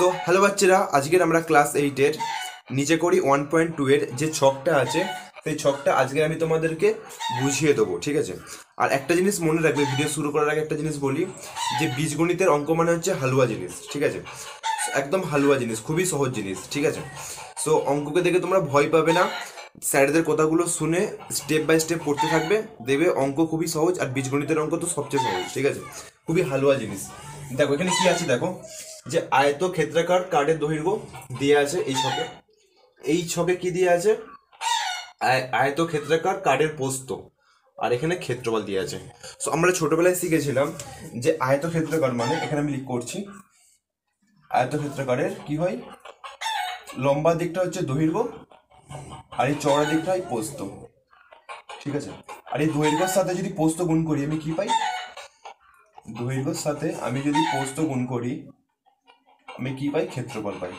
So hello বাচ্চারা, আজকের আমরা ক্লাস 8-এর নিচে করি 1.2 এর যে ছকটা আছে সেই ছকটা আজকে আমি তোমাদেরকে বুঝিয়ে দেবো, ঠিক আছে। আর একটা জিনিস মনে রাখবে, ভিডিও শুরু করার আগে একটা জিনিস বলি, যে বীজগণিতের অঙ্ক মানে হচ্ছে হালুয়া জিনিস, ঠিক আছে। একদম হালুয়া জিনিস, খুবই সহজ জিনিস, ঠিক আছে। সো অঙ্ককে দেখে তোমরা ভয় পাবে না, স্যারদের কথাগুলো শুনে স্টেপ বাই স্টেপ পড়তে থাকবে, দেখবে অঙ্ক খুবই সহজ। আর বীজগণিতের অঙ্ক তো সবচেয়ে সহজ, ঠিক আছে, খুবই হালুয়া জিনিস। দেখো এখানে কি আছে, দেখো যে আয়ত ক্ষেত্রাকার কার্ডের দৈর্ঘ্য দিয়ে আছে এই ছকে কি দিয়ে আছে, আয়ত ক্ষেত্রাকার কার্ডের প্রস্থ, আর এখানে ক্ষেত্রফল দিয়ে আছে। সো আমরা ছোটবেলায় শিখেছিলাম যে আয়ত ক্ষেত্রাকার মানে, এখানে আমি লিখ করছি, আয়ত ক্ষেত্রাকারের কি হয়, লম্বা দিকটা হচ্ছে দৈর্ঘ্য আর এই চওড়া দিকটা হয় প্রস্থ, ঠিক আছে। আর এই দৈর্ঘ্যের সাথে যদি প্রস্থ গুণ করি আমি কি পাই, দৈর্ঘ্যের সাথে আমি যদি প্রস্থ গুণ করি আমি কি পাই, ক্ষেত্রফল পাই।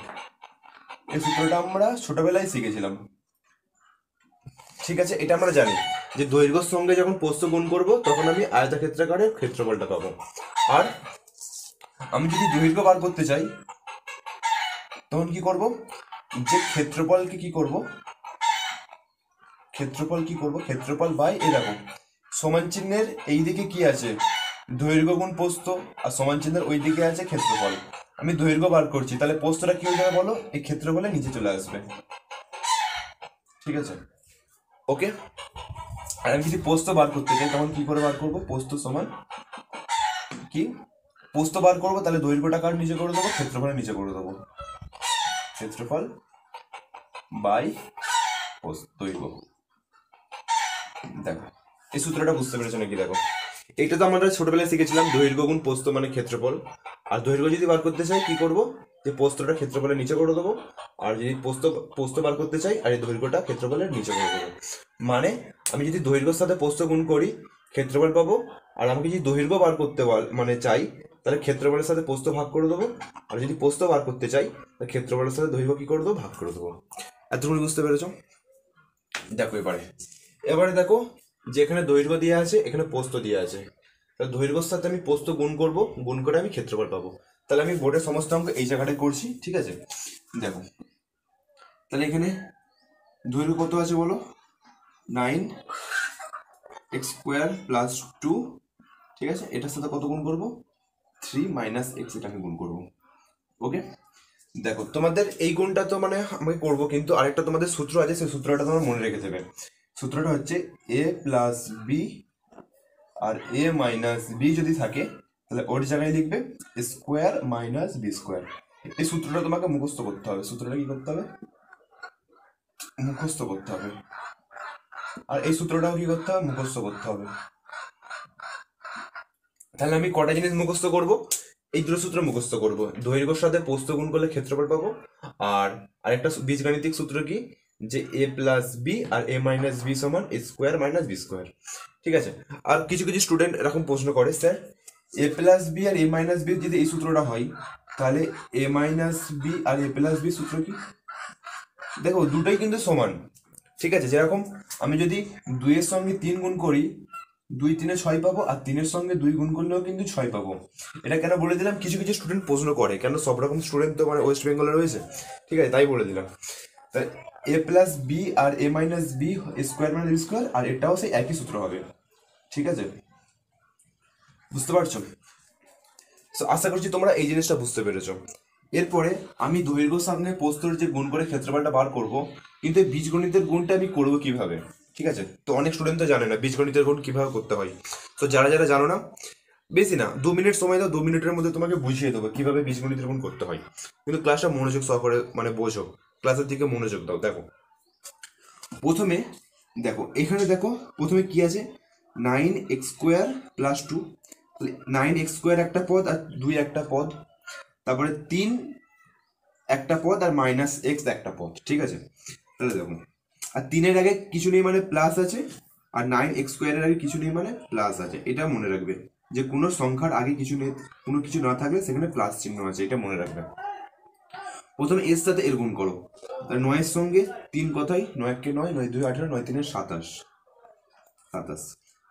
এই সূত্রটা আমরা ছোটবেলায় শিখেছিলাম, ঠিক আছে। এটা আমরা জানি যে দৈর্ঘ্যের সঙ্গে যখন প্রস্থ গুণ করব তখন আমি আয়তক্ষেত্রাকারের ক্ষেত্রফলটা পাবো। আর আমি যদি দৈর্ঘ্য বার করতে চাই তখন কি করব, যে ক্ষেত্রফলকে কি করব, ক্ষেত্রফল বাই এরকম সমান চিহ্নের এই দিকে কি আছে, দৈর্ঘ্য গুণ প্রস্থ, আর সমান চিহ্নের ওই দিকে আছে ক্ষেত্রফল। আমি দৈর্ঘ্য বার করছি, তাহলে প্রস্থটা কি হয়ে যাবে বলো, এই ক্ষেত্রফলের নিচে চলে আসবে, ঠিক আছে, ওকে। আর আমি যদি প্রস্থ বার করতে চাই তখন কি করে বার করবো, প্রস্থ সমান কি, প্রস্থ বার করবো তাহলে দৈর্ঘ্যটা কার নিচে করে দেবো, ক্ষেত্রফলের নিচে করে দেবো, ক্ষেত্রফল বাই দৈর্ঘ্য। দেখো এই সূত্রটা বুঝতে পেরেছো নাকি, দেখো এটা তো আমরা ছোটবেলায় শিখেছিলাম, দৈর্ঘ্য গুণ প্রস্থ মানে ক্ষেত্রফল। আর দৈর্ঘ্য যদি বার করতে চাই কি করব, যে প্রস্থটা ক্ষেত্রফলের নিচে করে দেবো, আর যদি প্রস্থ বার করতে চাই আর এই দৈর্ঘ্যটা ক্ষেত্রফলের নিচে করে দেবো। মানে আমি যদি দৈর্ঘ্যের সাথে প্রস্থ গুণ করি ক্ষেত্রফল পাবো, আর আমাকে যদি দৈর্ঘ্য বার করতে মানে চাই তাহলে ক্ষেত্রফলের সাথে প্রস্থ ভাগ করে দেবো, আর যদি প্রস্থ বার করতে চাই তাহলে ক্ষেত্রফলের সাথে দৈর্ঘ্য কি করে দেবো, ভাগ করে দেবো। এতটুকু বুঝতে পেরেছো? দেখো এবারে দেখো যে এখানে দৈর্ঘ্য দিয়ে আছে, এখানে প্রস্থ দিয়ে আছে, তাহলে দৈর্ঘ্যের সাথে আমি প্রস্থ গুণ করব, গুণ করে আমি ক্ষেত্রফল পাবো। তাহলে আমি বোর্ডের সমস্ত অঙ্ক এই জায়গাটায় করছি, ঠিক আছে। দেখো তাহলে এখানে দৈর্ঘ্য কত আছে বলো, 9x² + 2, ঠিক আছে। এটার সাথে কত গুণ করবো, 3 - x, এটা আমি গুণ করবো, ওকে। দেখো তোমাদের এই গুণটা তো মানে আমাকে করবো, কিন্তু আরেকটা তোমাদের সূত্র আছে, সেই সূত্রটা তোমার মনে রেখে দেবে। সূত্রটা হচ্ছে a + b আর a - b যদি থাকে তাহলে ওর জায়গায় লিখবে স্কোয়ার - b²। এই সূত্রটা তোমাকে মুখস্থ করতে হবে, সূত্রটা কি করতে হবে, মুখস্থ করতে হবে। আর এই সূত্রটাও কি করতে হবে, মুখস্থ করতে হবে। তাহলে আমি কটা জিনিস মুখস্থ করব, এই দুটো সূত্র মুখস্থ করব, দৈর্ঘ্যের সাথে প্রস্থ গুণ করলে ক্ষেত্রফল পাবো, আর আরেকটা বীজগাণিতিক সূত্র কি, যে a + b আর a - b সমান স্কোয়ার - b², ঠিক আছে। আর কিছু কিছু স্টুডেন্ট এরকম প্রশ্ন করে, স্যার a + b আর a - b যদি এই সূত্রটা হয় তাহলে a - b আর a + b সূত্র কি, দেখো দুটোই কিন্তু সমান, ঠিক আছে। যেরকম আমি যদি 2-এর সঙ্গে 3 গুণ করি 2 × 3 = 6 পাবো, আর 3-এর সঙ্গে 2 গুণ করলেও কিন্তু 6 পাবো। এটা কেন বলে দিলাম, কিছু কিছু স্টুডেন্ট প্রশ্ন করে, কেন সব রকম স্টুডেন্ট তো মানে ওয়েস্ট বেঙ্গলে রয়েছে, ঠিক আছে, তাই বলে দিলাম। তাই a + b আর a - b স্কোয়ার - b², আর এটাও সেই একই সূত্র হবে, ঠিক আছে, বুঝতে পারছো? তো আশা করছি তোমরা এই জিনিসটা বুঝতে পেরেছো। এরপরে আমি দৈর্ঘ্যের সামনে প্রস্থর যে গুণ করে ক্ষেত্রফলটা বার করব, কিন্তু এই বীজগণিতের গুণটা আমি করবো কিভাবে, ঠিক আছে। তো অনেক স্টুডেন্ট তো জানে না বীজগণিতের গুণ কিভাবে করতে হয়। তো যারা যারা জানো না, বেশি না 2 মিনিট সময় দাও, 2 মিনিটের মধ্যে তোমাকে বুঝিয়ে দেবো কিভাবে বীজগণিতের গুণ করতে হয়। কিন্তু ক্লাসটা মনোযোগ সহকারে মানে বোঝো, ক্লাসের দিকে মনোযোগ দাও। দেখো প্রথমে, দেখো এখানে দেখো প্রথমে কি আছে, 9x² + 2, 9x² একটা পদ আর 2 একটা পদ, তারপরে 3 একটা পদ আর -x একটা পদ, ঠিক আছে। তাহলে দেখো, আর 3-এর আগে কিছু নেই মানে প্লাস আছে, আর 9x² এর আগে কিছু নেই মানে প্লাস আছে। এটা মনে রাখবে যে কোনো সংখ্যার আগে কিছু নেই, কোনো কিছু না থাকলে সেখানে প্লাস চিহ্ন আছে, এটা মনে রাখবে। প্রথমে এর সাথে এর গুণ করো, তাহলে 9-এর সঙ্গে 3 কথাই, 9 × 9 = 9, 2 × 18, 9 × 3 = 27,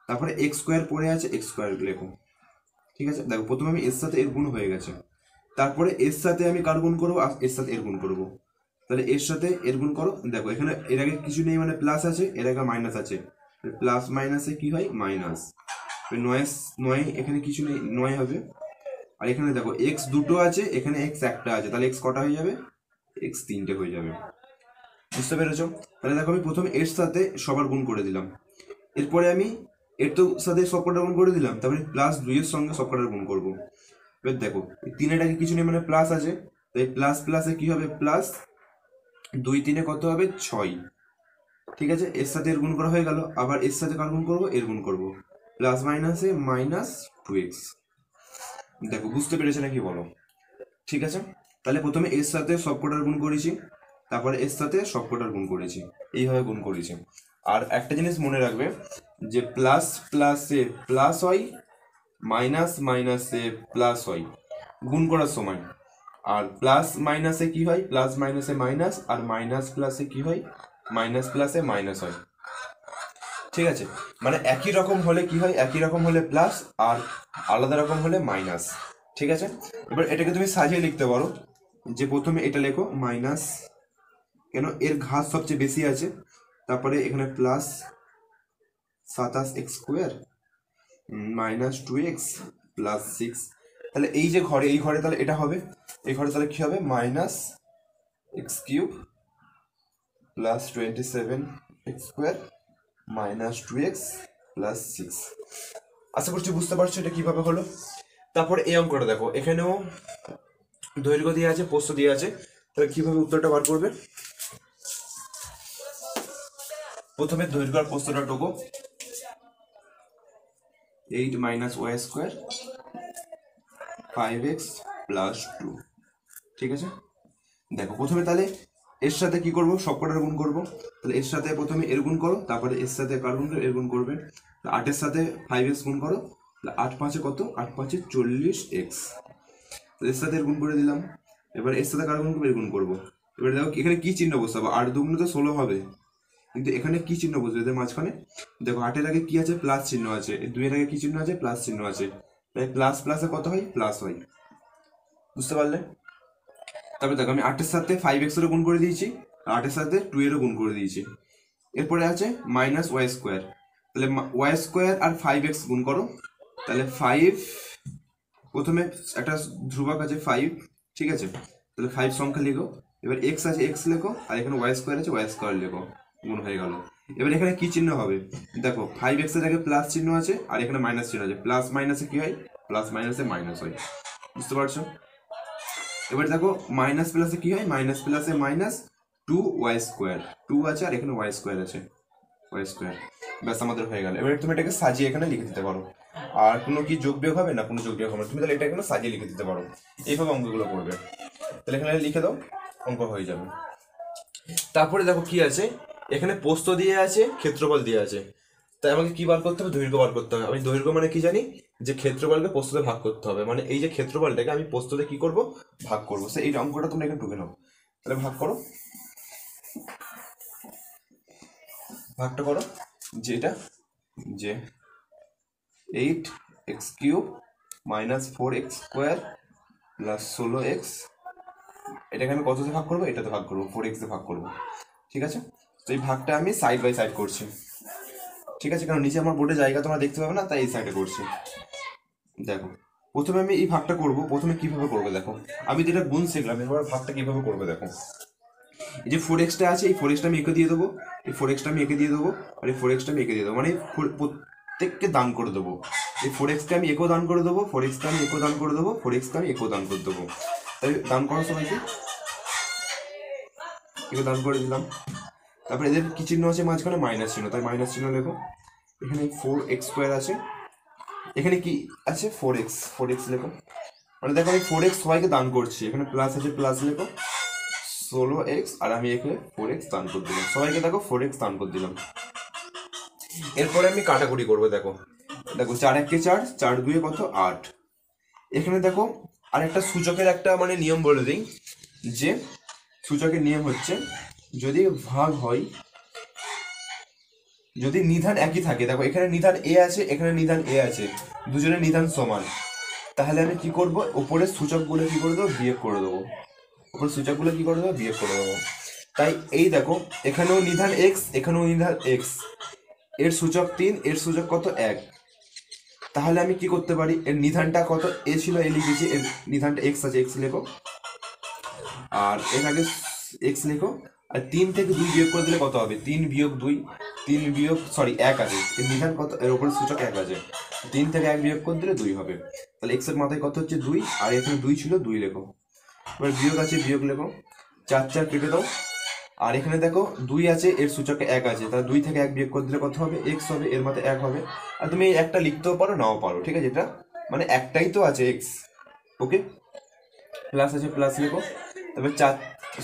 তারপরে x² পড়ে আছে, x² লেখো, ঠিক আছে। দেখো প্রথমে আমি এর সাথে এর গুণ হয়ে গেছে, তারপরে এর সাথে আমি কার গুণ করবো, আর এর সাথে এর গুণ করবো। তাহলে এর সাথে এর গুণ করো, দেখো এখানে এর আগে কিছু নেই মানে প্লাস আছে, এর আগে মাইনাস আছে, প্লাস মাইনাসে কি হয় মাইনাস, নয় নয় এখানে কিছু নেই, নয় হবে। আর এখানে দেখো এক্স দুটো আছে, এখানে এক্স একটা আছে, তাহলে এক্স কটা হয়ে যাবে, এক্স তিনটে হয়ে যাবে। বুঝতে পেরেছো? তাহলে দেখো আমি প্রথমে এর সাথে সবার গুণ করে দিলাম, এরপরে আমি এর তো সাথে সব কটার গুণ করে দিলাম, তারপরে প্লাস দুইয়ের সঙ্গে সব কটার গুণ করবো। এবার দেখো তিনের আগে কিছু নেই মানে প্লাস আছে, তাই প্লাস প্লাসে কি হবে প্লাস, দুই তিনে কত হবে ছয়। ঠিক আছে, এর সাথে এর গুণ করা হয়ে গেল, আবার এর সাথে কার গুণ করবো, এর গুণ করবো, প্লাস মাইনাসে মাইনাস 2x। দেখো বুঝতে পেরেছে নাকি বলো? ঠিক আছে, তাহলে প্রথমে এর সাথে সব কটার গুণ করেছি, তারপরে এর সাথে সব কটার গুণ করেছি, এইভাবে গুণ করেছি। আর একটা জিনিস মনে রাখবে যে প্লাস প্লাসে প্লাস হয়, মাইনাস মাইনাসে প্লাস হয় গুণ করার সময়। আর প্লাস মাইনাসে কি হয়, প্লাস মাইনাসে মাইনাস, আর মাইনাস প্লাসে কি হয়, মাইনাস প্লাসে মাইনাস হয়। ঠিক আছে, মানে একই রকম হলে কি হয়, একই রকম হলে প্লাস, আর আলাদা রকম হলে মাইনাস। ঠিক আছে, এবার এটাকে তুমি সাজিয়ে লিখতে পারো, যে প্রথমে এটা লেখো মাইনাস, কেন এর ঘাত সবচেয়ে বেশি আছে, তারপরে এখানে plus 27x² minus 2x plus 6। তাহলে এই যে ঘরে, এই ঘরে তাহলে এটা হবে, এই ঘরে তাহলে কি হবে -x³ plus 27x² minus 2x plus 6। আশা করছি বুঝতে পারছো এটা কিভাবে হলো। তারপর এই অঙ্কটা দেখো, এখানেও দৈর্ঘ্য দিয়ে আছে, প্রস্থ দিয়ে আছে, তাহলে কিভাবে উত্তরটা বার করবে। প্রথমে দৈর্ঘ্য আর প্রস্থটা টোকো, 8 মাইনাস y² 5x প্লাস 2। ঠিক আছে, দেখো প্রথমে তাহলে এর সাথে কি করব, সবকটার গুণ করব। তাহলে এর সাথে প্রথমে এর গুণ করো, তারপরে এর সাথে কার গুণ করবে, এর গুণ করবে। 8 এর সাথে 5x গুণ করো, তাহলে 8 5 কত, 8 5 40x। এর সাথে এর গুণ করে দিলাম, এবার এর সাথে কার গুণ করবো, এর গুণ করবো। এবার দেখো এখানে কি চিহ্ন বসাবো, 8 দুগুণ তো 16 হবে, কিন্তু এখানে কি চিহ্ন বসবে এদের মাঝখানে, দেখো 8 এর আগে কি আছে, প্লাস চিহ্ন আছে, 2 এর আগে কি চিহ্ন আছে, প্লাস চিহ্ন আছে, তাই প্লাস প্লাসে কত হয়, প্লাস হয়। বুঝতে পারলে? তারপরে দেখো আমি 8 এর সাথে 5x এরও গুণ করে দিয়েছি, 8 এর সাথে 2 এরও গুণ করে দিয়েছি। এরপরে আছে মাইনাস y², তাহলে y² আর 5x গুণ করো, তাহলে 5, প্রথমে একটা ধ্রুবক আছে 5, ঠিক আছে, তাহলে 5 সংখ্যা লিখো, এবার x আছে x লেখো, আর এখানে y² আছে y² লেখো, গুণ হয়ে গেল। এবার এখানে কি চিহ্ন হবে, দেখো 5x এর আগে প্লাস চিহ্ন আছে, আর এখানে মাইনাস চিহ্ন আছে, প্লাস মাইনাসে কি হয়, প্লাস মাইনাসে মাইনাস হয়। বুঝতে পারছো? এবার দেখো মাইনাস প্লাসে কি হয়, মাইনাস প্লাসে মাইনাস 2y², 2 আছে আর এখানে y² আছে, y²। ব্যাস আমাদের হয়ে গেল। এবার তুমি এটাকে সাজিয়ে এখানে লিখে দিতে পারো। আর কোনো কি যোগ বিয়োগ হবে না, কোনো যোগ বিয়োগ হবে না, তুমি তাহলে এটা এখানে সাজিয়ে লিখে দিতে পারো, এইভাবে অঙ্কগুলো করবে। তাহলে এখানে লিখে দাও, অঙ্ক হয়ে যাবে। তারপরে দেখো কি আছে, এখানে প্রস্থ দিয়ে আছে, ক্ষেত্রফল দিয়ে আছে, তাই আমাকে কি বার করতে হবে, দৈর্ঘ্য বার করতে হবে। আমি দৈর্ঘ্য মানে কি জানি, যে ক্ষেত্রফলকে প্রস্থতে ভাগ করতে হবে, মানে এই যে ক্ষেত্রফলটাকে আমি প্রস্থতে কি করব, ভাগ করবো। সে এই অঙ্কটা তোমরা এখানে ঢুকে নাও, তাহলে ভাগ করো, ভাগটা করো, যে এটা যে 8x³ minus 4x² plus 16x, এটাকে আমি কততে ভাগ করবো, এটাতে ভাগ করবো, 4x এ ভাগ করবো। ঠিক আছে, তো এই ভাগটা আমি সাইড বাই সাইড করছি। ঠিক আছে, কারণ নিচে আমার বোর্ডে জায়গা তোমরা দেখতে পাবে না, তাই এই সাইডে করছি। দেখো প্রথমে আমি এই ভাগটা করব, প্রথমে কিভাবে করবো দেখো, আমি যেটা গুণ শিখলাম, এবার ভাগটা কিভাবে করবো দেখো। এই যে 4xটা আছে, এই 4xটা আমি এঁকে দিয়ে দেবো, এই 4xটা আমি এঁকে দিয়ে দেবো, আর এই 4xটা আমি এঁকে দিয়ে দেবো, মানে প্রত্যেককে দান করে দেবো। এই 4xকে আমি এঁকেও দান করে দেবো, 4xকে আমি এঁকেও দান করে দেবো, 4xকে আমি এঁকেও দান করে দেবো। তাই দান করার সবাইকে এঁকে দান করে দিলাম। তারপরে এদের কি চিহ্ন আছে মাঝখানে, মাইনাস চিহ্ন, তাই মাইনাস চিহ্ন লেখো। এখানে 4x² আছে, এখানে কি আছে 4x লেখো, মানে দেখো আমি 4x সবাইকে দান করছি, এখানে প্লাস আছে, প্লাস লেখো, 16x, আর আমি এখানে 4x দান করে দিলাম, সবাইকে দেখো 4x দান করে দিলাম। এরপরে আমি কাটাকুটি করবো, দেখো দেখো 4 1 4, 4 2 কত 8। এখানে দেখো আরেকটা সূচকের একটা মানে নিয়ম বলে দিই, যে সূচকের নিয়ম হচ্ছে যদি ভাগ হয়, যদি নিধান একই থাকে, দেখো এখানে নিধান এ আছে, এখানে নিধান এ আছে, দুজনের নিধান সমান, তাহলে আমি কি করব, উপরের সূচকগুলো কি করে দেবো, বিয়োগ করে দেবো। উপরের সূচকগুলো কি করে দেবো, বিয়োগ করে দেবো। তাই এই দেখো, এখানেও নিধান এক্স, এখানেও নিধান এক্স, এর সূচক 3, এর সূচক কত 1। তাহলে আমি কি করতে পারি, এর নিধানটা কত, এ ছিল এ লিখেছি, এর নিধানটা এক্স আছে, এক্স লেখো, আর এর আগে এক্স লেখো। আর 3 থেকে 2 বিয়োগ করে দিলে কত হবে, 3 বিয়োগ 2, 3 বিয়োগ 1 আছে, এর নিধান কত, এর উপরে সূচক 1 আছে, 3 থেকে 1 বিয়োগ করে দিলে 2 হবে। তাহলে এক্স এর মাথায় কত হচ্ছে 2, আর এখানে 2 ছিল, 2 লেখো। এবার বিয়োগ আছে, বিয়োগ লেখো, 4 4 কেটে দাও। আর এখানে দেখো 2 আছে, এর সূচকে 1 আছে, তাহলে 2 থেকে 1 বিয়োগ করে দিলে কত হবে, এক্স হবে, এর মাথায় 1 হবে। আর তুমি এই একটা লিখতেও পারো, নাও পারো, ঠিক আছে, এটা মানে একটাই তো আছে এক্স। ওকে, প্লাস আছে, প্লাস লেখো। তবে 4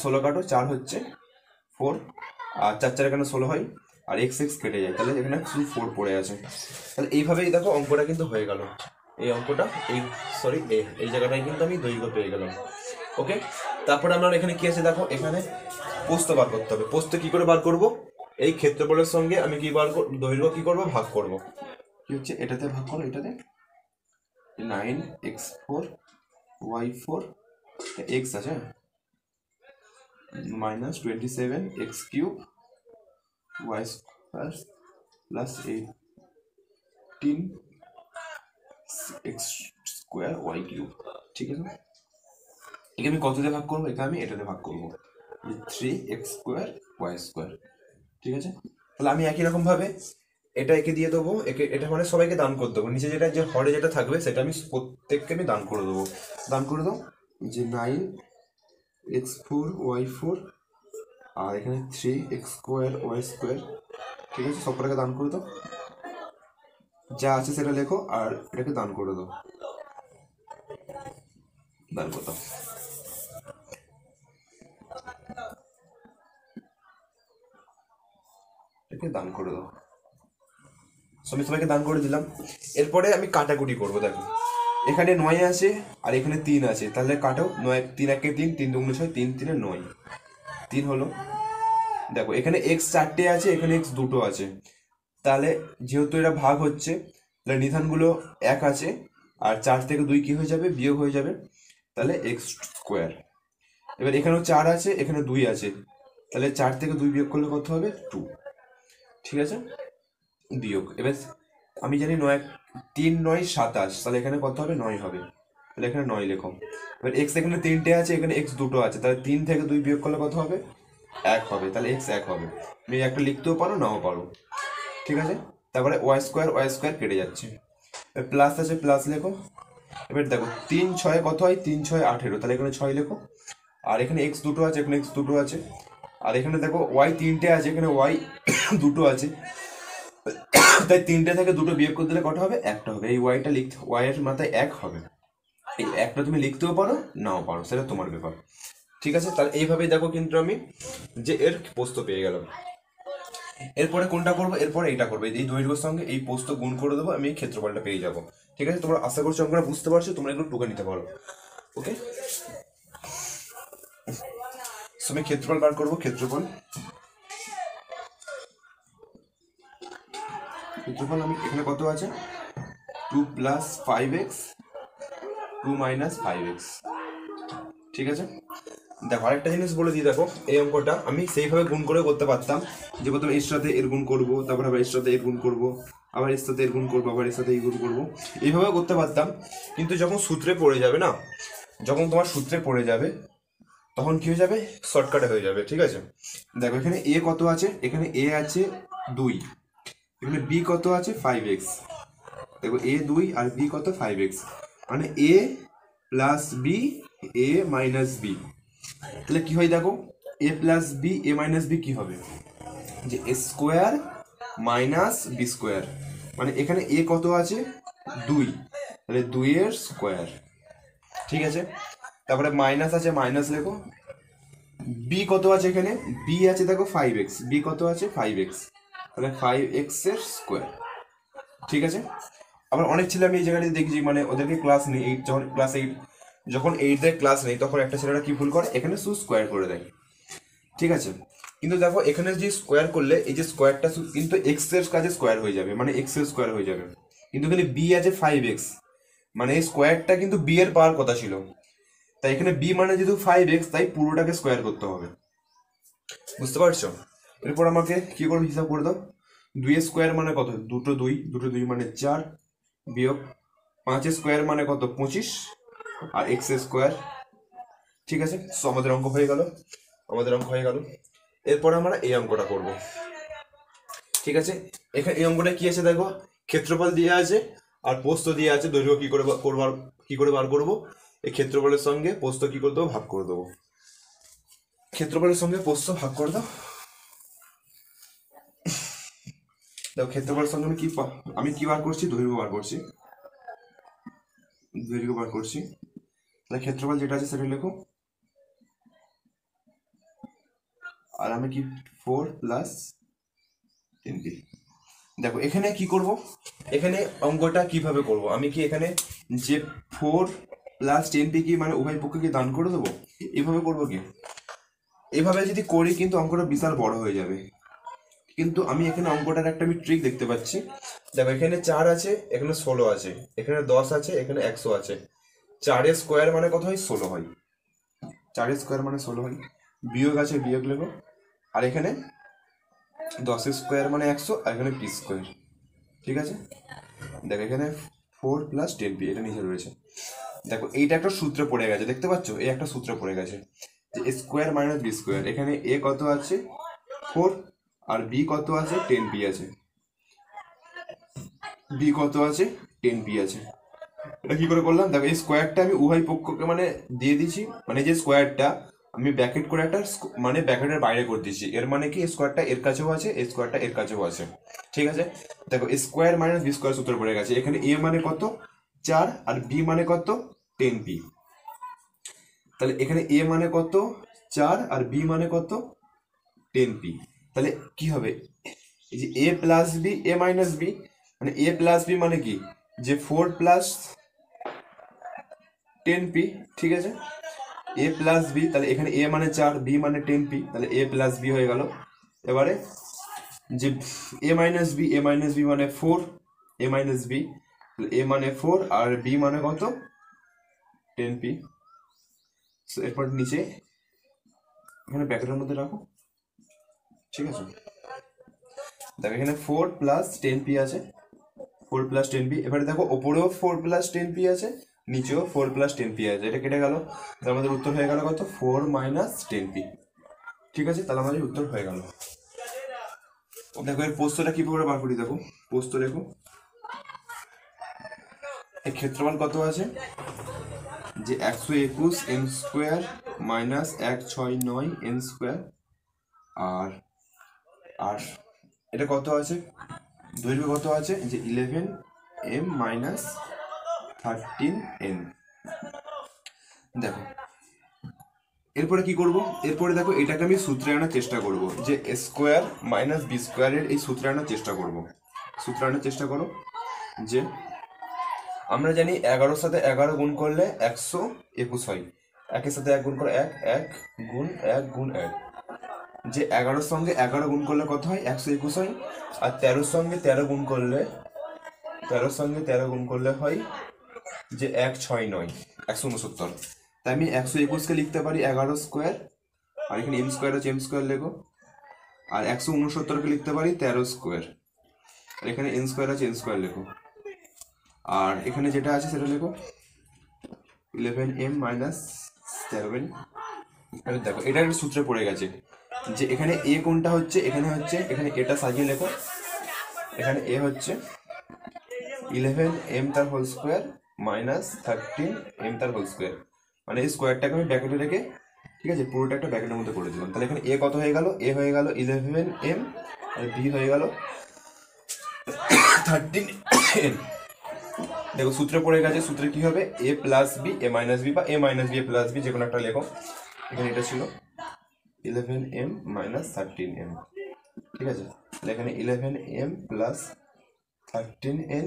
16 কাটো, 4 হচ্ছে 4, আর 4 4 এখানে 16 হয়, আর এক্স এক্স কেটে যায়, তাহলে এখানে শুধু 4 পড়ে আছে। তাহলে এইভাবেই দেখো অঙ্কটা কিন্তু হয়ে গেল। এই অঙ্কটা এই সরি এই জায়গাটায় কিন্তু আমি দৈর্ঘ্য পেয়ে গেলাম। ওকে, তারপরে আমরা এখানে কি আছে দেখো, এখানে প্রস্থ বার করতে হবে। প্রস্থ কি করে বার করব, এই ক্ষেত্রফলের সঙ্গে আমি কি বার দৈর্ঘ্য কি করব, ভাগ করব। কি হচ্ছে, এটাতে ভাগ করো, এটাতে 9x4 y4 এক্স আছে, minus 27x³ y square plus 18x² y³। ঠিক আছে, একে আমি কত দিয়ে ভাগ করবো, একে আমি এটাতে ভাগ করবো, 3x² y²। ঠিক আছে, তাহলে আমি একই রকম ভাবে এটা একে দিয়ে দেবো, একে এটা মানে সবাইকে দান করে দেবো, নিচে যেটা যে হরে যেটা থাকবে সেটা আমি প্রত্যেককে আমি দান করে দেবো। দান করে দাও, যে 9x4 y4, আর এখানে 3x² y²। ঠিক আছে, সব কটাকে দান করে দাও, যা আছে সেটা লেখো, আর এটাকে দান করে দাও, দান করে দাও। এটাকে দান করে দাও, আমি সবাইকে দান করে দিলাম। এরপরে আমি কাটাকুটি করবো। দেখো এখানে 9 আছে, আর এখানে 3 আছে, তাহলে কাটাও, 9 3 1 3, 3 2 6, 3 3 9, 3 হলো। দেখো এখানে এক্স 4টে আছে, এখানে এক্স 2টো আছে, তাহলে যেহেতু এটা ভাগ হচ্ছে, তাহলে নিধানগুলো 1 আছে, আর 4 থেকে 2 কি হয়ে যাবে, বিয়োগ হয়ে যাবে, তাহলে x²। এবার এখানেও 4 আছে, এখানে 2 আছে, তাহলে 4 থেকে 2 বিয়োগ করলে কত হবে, 2। ঠিক আছে, বিয়োগ। এবার আমি জানি 9 3 9 27, তাহলে এখানে কত হবে, 9 হবে, তাহলে এখানে 9 লেখো। এবার এক্স এখানে 3টে আছে, এখানে এক্স 2টো আছে, তাহলে 3 থেকে 2 বিয়োগ করলে কত হবে, 1 হবে, তাহলে এক্স 1 হবে। তুমি একটা লিখতেও পারো, নাও পারো। ঠিক আছে, তারপরে y² কেটে যাচ্ছে, প্লাস আছে, প্লাস লেখো। এবার দেখো 3 6 কত হয়, 3 6 18, তাহলে এখানে 6 লেখো। আর এখানে এক্স 2টো আছে, এখানে এক্স 2টো আছে, আর এখানে দেখো ওয়াই 3টে আছে, এখানে ওয়াই 2টো আছে, তাই 3টে থেকে 2টো বিয়োগ করে দিলে কত হবে, 1টা হবে। এই ওয়াইটা লিখতে, ওয়াই এর মাথায় 1 হবে, এই 1টা তুমি লিখতেও পারো, নাও পারো, সেটা তোমার ব্যাপার। ঠিক আছে, তাহলে এইভাবেই দেখো কিন্তু আমি যে এর প্রস্থ পেয়ে গেলাম। এরপরে কোনটা করবো, এরপরে এইটা করবো, এই দৈর্ঘ্যের সঙ্গে এই প্রস্থ গুণ করে দেবো, আমি এই ক্ষেত্রফলটা পেয়ে যাবো। ঠিক আছে, তোমরা আশা করছি অঙ্কটা বুঝতে পারছো, তোমরা এগুলো টুকে নিতে পারো। ওকে, আমি ক্ষেত্রফল বার করবো। ক্ষেত্রফল আমি এখানে কত আছে, 2 + 5x 2 - 5x। ঠিক আছে, দেখো আরেকটা জিনিস বলে দিই, দেখো এই অঙ্কটা আমি সেইভাবে গুণ করে করতে পারতাম, যে প্রথমে এর সাথে এর গুণ করবো, তারপর আবার এর সাথে এর গুণ করবো, আবার এর সাথে এর গুণ করবো, আবার এর সাথে এই গুণ করবো, এইভাবে করতে পারতাম। কিন্তু যখন সূত্রে পড়ে যাবে না, যখন তোমার সূত্রে পড়ে যাবে, তখন কি হয়ে যাবে, শর্টকাটে হয়ে যাবে। ঠিক আছে, দেখো এখানে এ কত আছে, এখানে এ আছে 2, এখানে বি কত আছে 5x। দেখো এ 2 আর বি কত 5x, মানে এ প্লাস বি, এ মাইনাস বি। তাহলে কি হয় দেখো, এ প্লাস বি, এ মাইনাস বি কি হবে, যে এ স্কোয়ার মাইনাস বি স্কোয়ার, মানে এখানে এ কত আছে 2, তাহলে 2 এর স্কোয়ার। ঠিক আছে, তারপরে মাইনাস আছে, মাইনাস লেখো। বি কত আছে, এখানে বি আছে দেখো 5x, বি কত আছে 5x, তাহলে 5x এর স্কোয়ার। ঠিক আছে, আবার অনেক ছেলে আমি এই জায়গাটা দেখছি, মানে ওদেরকে ক্লাস নেই, যখন ক্লাস 8, যখন 8 ক্লাস নেই, তখন একটা ছেলেরা কি ভুল করে, এখানে শুধু স্কোয়ার করে দেয়। ঠিক আছে, কিন্তু দেখো এখানে যে স্কোয়ার করলে, এই যে স্কোয়ারটা কিন্তু এক্স এর কাজে স্কোয়ার হয়ে যাবে, মানে এক্স এর স্কোয়ার হয়ে যাবে। কিন্তু এখানে বি আছে 5x, মানে এই স্কোয়ারটা কিন্তু বি এর পাওয়ার কথা ছিল, তাই এখানে বি মানে যেহেতু 5x, তাই পুরোটাকে স্কোয়ার করতে হবে। বুঝতে পারছো? এরপর আমাকে কি করবো, হিসাব করে দাও। 2 স্কোয়ার মানে কত? দুটো দুই মানে 4, বিয়োগ 5 স্কোয়ার মানে কত? 25, আর এক্স স্কোয়ার। ঠিক আছে, সো আমাদের অঙ্ক হয়ে গেল, এরপর আমরা এই অঙ্কটা করব। ঠিক আছে, এখানে এই অঙ্কটা কি আছে দেখো, ক্ষেত্রফল দিয়ে আছে আর প্রস্থ দিয়ে আছে, দৈর্ঘ্য কি করে বার করব। এই ক্ষেত্রফলের সঙ্গে প্রস্থ কি করে দেবো, ভাগ করে দেবো। ক্ষেত্রফলের সঙ্গে প্রস্থ ভাগ করে দাও। দেখো ক্ষেত্রফলের সঙ্গে আমি কি বার করছি, দৈর্ঘ্য বার করছি। তাহলে ক্ষেত্রফল যেটা আছে সেটা লেখো, আর আমি কি 4 প্লাস 10p। দেখো এখানে কি করব, এখানে অঙ্কটা কিভাবে করব, আমি কি এখানে যে 4 প্লাস 10p কি মানে উভয় পক্ষকে দান করে দেবো, এভাবে করবো কি? এভাবে যদি করি কিন্তু অঙ্কটা বিশাল বড় হয়ে যাবে। কিন্তু আমি এখানে অঙ্কটার একটা আমি ট্রিক দেখতে পাচ্ছি। দেখো এখানে 4 আছে, এখানে 16 আছে, এখানে 10 আছে, এখানে 100 আছে। 4 এর স্কোয়ার মানে কত হয়? 16 হয়। 4 এর স্কোয়ার মানে 16 হয়। বিয়োগ আছে, বিয়োগ লেখো। আর এখানে 10 এর স্কোয়ার মানে 100, আর এখানে পি স্কোয়ার। ঠিক আছে, দেখো এখানে 4 প্লাস 10p, এটা নিচে রয়েছে। দেখো এইটা একটা সূত্র পড়ে গেছে, দেখতে পাচ্ছ? এই একটা সূত্র পড়ে গেছে যে এ স্কোয়ার মাইনাস বি স্কোয়ার। এখানে এ কত আছে? 4, আর বি কত আছে? 10p আছে। বি কত আছে? 10p আছে। এটা কি করে করলাম, দেখো এই স্কোয়ারটা আমি উভয় পক্ষকে মানে দিয়ে দিচ্ছি, মানে যে স্কোয়ারটা আমি ব্র্যাকেট করে একটা মানে ব্র্যাকেটের বাইরে করে দিচ্ছি, এর মানে কি স্কোয়ারটা এর কাছেও আছে, এই স্কোয়ারটা এর কাছেও আছে। ঠিক আছে, দেখো স্কোয়ার মাইনাস বি স্কোয়ার সূত্র পড়ে গেছে। এখানে এ মানে কত? 4, আর বি মানে কত? 10p। তাহলে এখানে এ মানে কত? 4, আর বি মানে কত? 10p। তাহলে কি হবে, এই যে এ প্লাস বি, এ মাইনাস বি, মানে এ প্লাস বি মানে কি, যে 4 প্লাস 10p। ঠিক আছে, এ প্লাস বি, তাহলে এখানে এ মানে 4, বি মানে 10p, তাহলে এ প্লাস বি হয়ে গেল। এবারে যে এ মাইনাস বি মানে 4, এ মাইনাস বি, এ মানে 4 আর বি মানে কত? 10p। এরপর নিচে এখানে ব্র্যাকেটের মধ্যে রাখো। ঠিক আছে, দেখো এখানে 4 প্লাস 10p আছে, 4 প্লাস 10p। এবারে দেখো ওপরেও 4 প্লাস 10p আছে, নিচেও 4 প্লাস 10p আছে, এটা কেটে গেল। তাহলে আমাদের উত্তর হয়ে গেল কত? 4 মাইনাস 10p। ঠিক আছে, তাহলে আমাদের উত্তর হয়ে গেল। দেখো এর প্রস্থটা কি করে বার করি, দেখো প্রস্থ দেখো, এর ক্ষেত্রফল কত আছে, যে 121 n square minus 169 n square, আর আর এটা কত আছে, দৈর্ঘ্য কত আছে, যে 11m মাইনাস 13n। দেখো এরপরে কি করব, এরপরে দেখো এটাকে আমি সূত্রে আনার চেষ্টা করব, যে স্কোয়ার মাইনাস বি স্কোয়ারের এই সূত্রে আনার চেষ্টা করব। করো যে আমরা জানি 11-র সাথে 11 গুণ করলে 121 হয়, 1-এর সাথে 1 গুণ করে 1, 1 গুণ 1 গুণ 1, যে 11-র সঙ্গে 11 গুণ করলে কত হয়? 121 হয়। আর 13-র সঙ্গে 13 গুণ করলে, 13-র সঙ্গে 13 গুণ করলে হয় যে 169, 169। তাই আমি 121কে লিখতে পারি 11 স্কোয়ার, আর এখানে এম স্কোয়ার আছে, এম স্কোয়ার লেখো। আর 169কে লিখতে পারি 13 স্কোয়ার, আর এখানে এন স্কোয়ার আছে, এন স্কোয়ার লেখো। আর এখানে যেটা আছে সেটা লেখো 11m মাইনাস 7। দেখো এটা একটা সূত্রে পড়ে গেছে, যে এখানে এ কোনটা হচ্ছে, এখানে এটা সাজিয়ে লেখো। এখানে এ হচ্ছে 11m তার হোল স্কোয়ার মাইনাস 13m তার হোল স্কোয়ার, মানে এই স্কোয়ারটাকে আমি ব্র্যাকেটে রেখে, ঠিক আছে, পুরোটা একটা ব্র্যাকেটের মধ্যে করে দিলাম। তাহলে এখানে এ কত হয়ে গেল, এ হয়ে গেল 11m, আর বি হয়ে গেল 13m। দেখো সূত্রে পড়ে গেছে, সূত্রে কি হবে, এ প্লাস বি, এ মাইনাস বি, বা এ minus B A plus B, যে কোনো একটা লেখো। এখানে এটা ছিল 11m মাইনাস 13m। ঠিক আছে, তাহলে এখানে 11m plus 13n,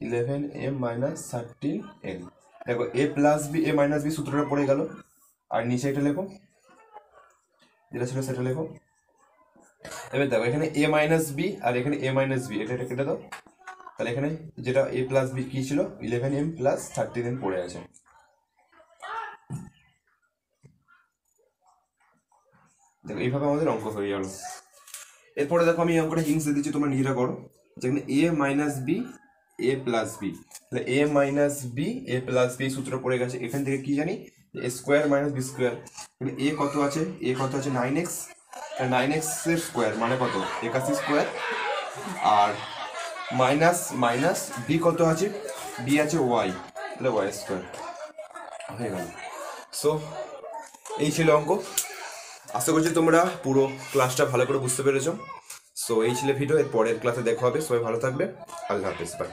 11m minus 13n। দেখো এ প্লাস বি, এ মাইনাস বি সূত্রটা পড়ে গেল। আর নিচে এটা লেখো, যেটা ছিল সেটা লেখো। এবার দেখো এখানে এ মাইনাস বি, আর এখানে এ মাইনাস বি, এটা কেটে দাও। তাহলে এখানে যেটা a প্লাস বি কি ছিল 11m প্লাস 13n পড়ে আছে। দেখো এইভাবে আমাদের অঙ্ক হয়ে গেল। এরপরে দেখো আমি এই অঙ্কটা হিংস দিয়ে দিচ্ছি, তোমরা নিজেরা করো। যেখানে a minus B A plus B, তাহলে A minus B A plus B সূত্র পড়ে গেছে। এখান থেকে কি জানি A square minus B square, A কত আছে, এ কত আছে 9x, 9x এর স্কোয়ার মানে কত 81 স্কোয়ার, আর মাইনাস মাইনাস বি কত আছে, বি আছে ওয়াই, তাহলে ওয়াই স্কোয়ার হয়ে গেল। সো এই ছিল অঙ্ক। আশা করছি তোমরা পুরো ক্লাসটা ভালো করে বুঝতে পেরেছো। সো এই ছিল ভিডিও, এর পরের ক্লাসে দেখা হবে। সবাই ভালো থাকবে, আল্লাহ হাফেজ, বাই।